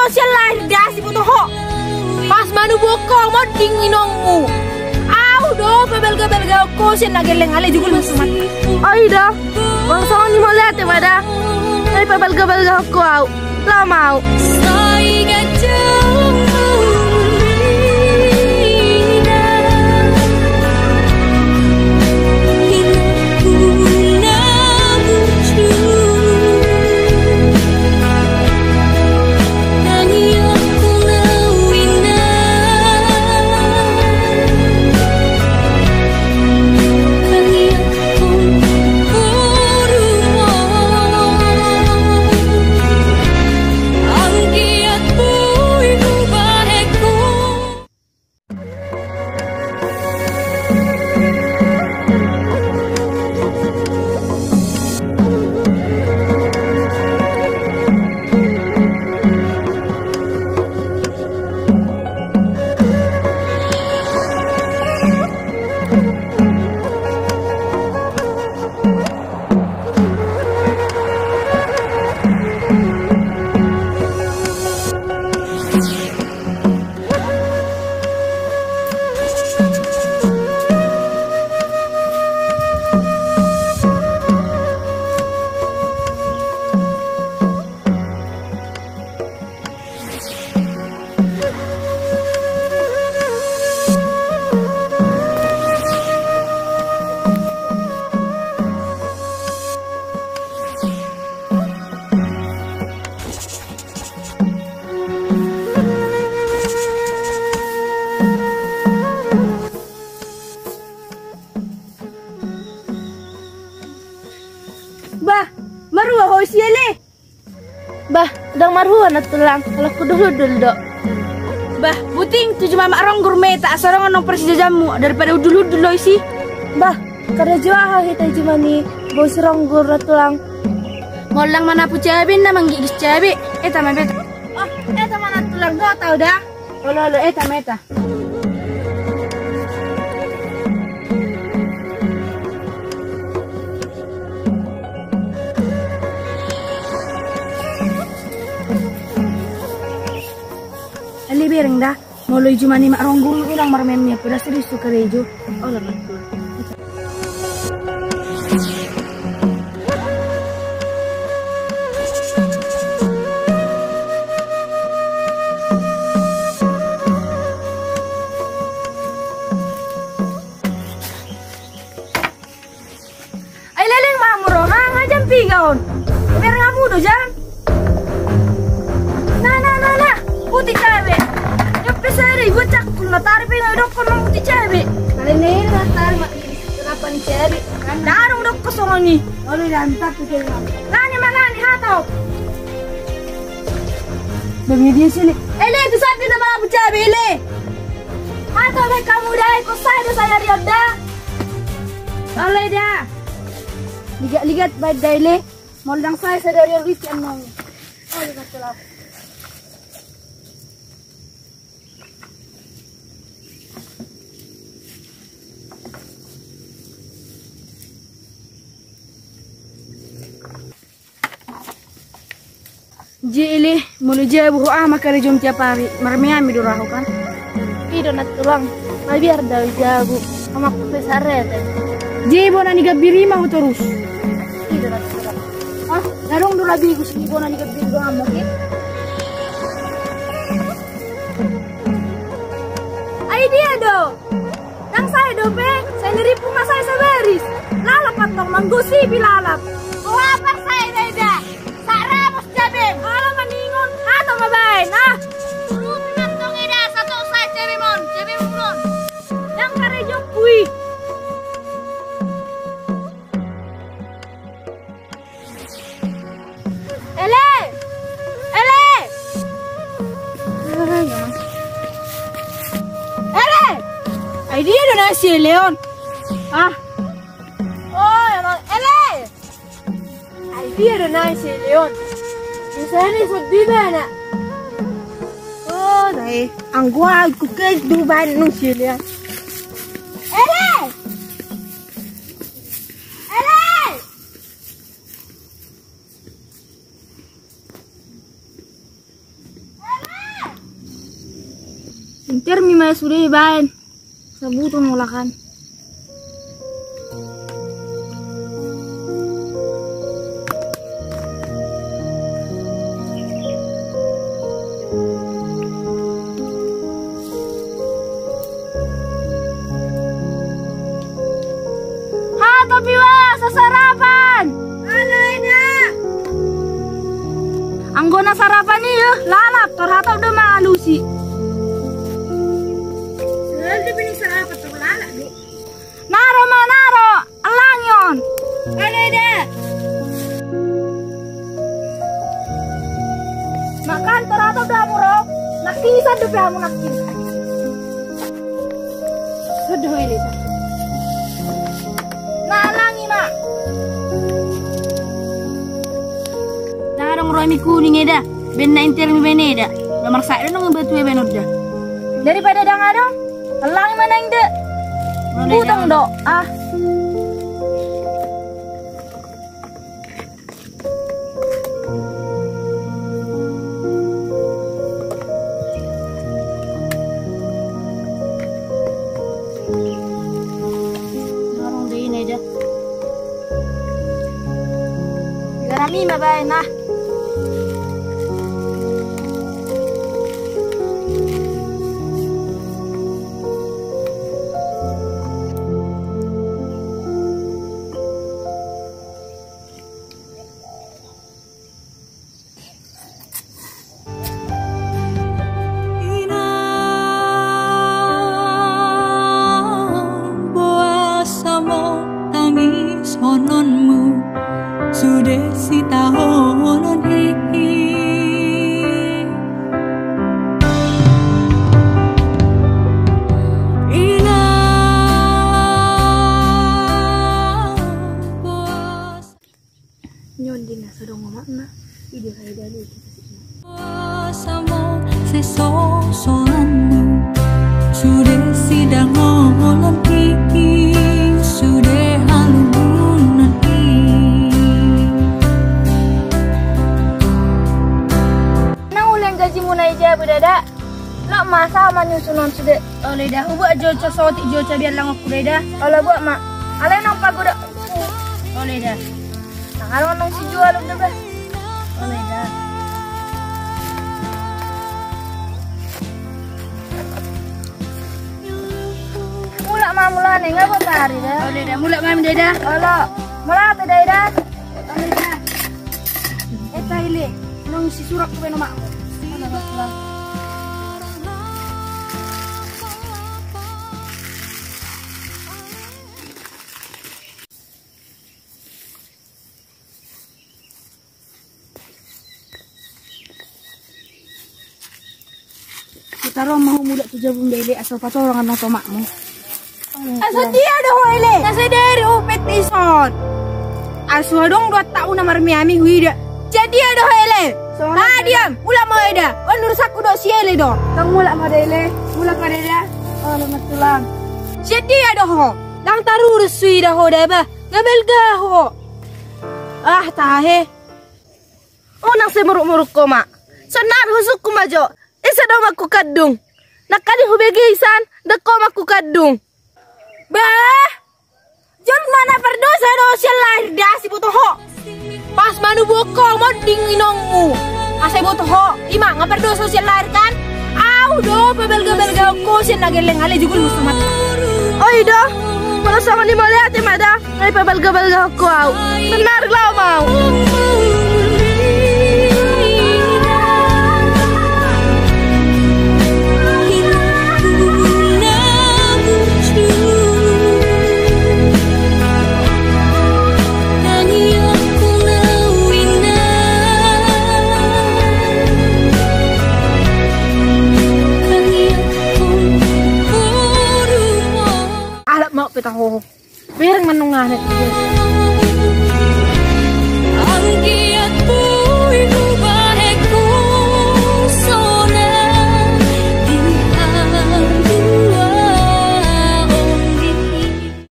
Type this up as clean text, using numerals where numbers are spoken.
sosial lah dia si foto ho. Pas manu bokong mau dinginongmu. Au do bebel ko sen nageleng ale jugul masumat. Ai dah. Wang sama ni mau lihat pada. Ai bebel ko au. Lah mau. Bah, maruah ho siale. Bah, dang maruah na tulang. Kalau kudul-dul dok. Bah, buting tujuh mama orang gourmet tak sorong nong persijajamu daripada udul-udul lo isi. Bah, kada jua kita cuma ni bos orang gur tulang. Ngolang mana pu cabe na manggigis cabe. Eta mabet. Oh, eta mana tulang go tau dah. Lo eta meta. Bereng dah, mulai cuma ni mak ronggul ulang marmemnya pada serius tu kerejo. Oh lah betul. Ay leleng mamuro, ngajam pigaon. Biar ngamu do jam. Nah, putih cabe. Sari, gue cak natari pe ngadok kono muti cabe. Kali ini natari mak kenapa ni cabe? Darung dok kosong ni. Lalu lantak tu kena. Nani mana ni hatau? Demi dia sini. Ele tu saat kita bawa cabe ele. Hatau be kamu dah ikut saya lihat dah. Oleh dah. Lihat baik dah ele. Moldang saya dari Rizky Anong. Oh lihat telah. Jili mulu jabu makare jom tiap hari marmiami doraho kan ido nak tulang biar dah jabu sama pesaret jibo nani gabiri mau terus ido nak tulang darong do lagi ku sini bona ni gabiri do amo ke ai dia do yang saya do pe saya neripu mas saya sabaris lalap patong manggusi bilalap apa saya dah saramos jabe nah, turut nantong ida satu usai cewek mon, yang karejo kui. Ele, idea do nasi Leon. Oh, emang ele, idea do nasi Leon. Misalnya sedih banget. Đấy, ăn qua cái Dubai nó xì liền. Sintir mi may sudah bain. Sabutong mulakan. Tapi wah, sasarapan. Halo Eda. Anggona sarapan nih ya, lalap terhatap udah malu sih. Selalu bening sarapan terlalap deh. Naro manaro, elangyon. Halo Eda. Makan terhatap udah muro. Nakisan tuh kamu nakisan. Sudah Eda. Nalangi mak. Narong romi kuning eda. Ben na inter mi beneda. Nomor saya nong betu ben udah. Daripada dang adong, elang mana yang de? Utang do. Ah. Garami mabay na. Hononmu sudah si tahonon hiki ina bos Nyon din nasa dong makna ide kayak dali sama sesosoanmu sudah sidang honon hiki sudah halu aja budada nak masa manyusunon sudah oleh dah buat joco soti joco biar lang aku dah oleh buat mak ale nang pagoda oleh dah nah kalau nang si jual udah bah oleh dah mula nih nggak buat hari dah oleh dah mula mam deda olo mula tuh deda oleh dah ini nang si surak tuh beno mak Taro mau muda tujuh bundele asal patolongan nang tomakmu. Asal dia dah hoele. Asal dari upet ison. Asal dong 2 tahun na marmiami huida. Jadi ada hoele. Ah diam, mula mau ada. Onur saku do siele do. Kang mula madele, mula kadeda. Oh lemat tulang. Jadi ada ho. Dang taru resui dah ho dah ba. Ngabelga ho. Ah tahe. Oh nang semuruk-muruk ko mak. Senar husuk ko majo. Isa daw maku kadung. Nakali hubegisan, dako maku kadung. Bah, jon mana perdosa dosial lahir dah si butuh ho. Pas manu bokong mau dinginongmu. Asai butuh ho, ima ngapa perdosa sosial lahir kan? Au do pebelga-belga ko sin nageleng ale jugul musamat. Oi do, kalau sama ni malihat mada, ngai pebelga-belga ko au. Benar lah mau.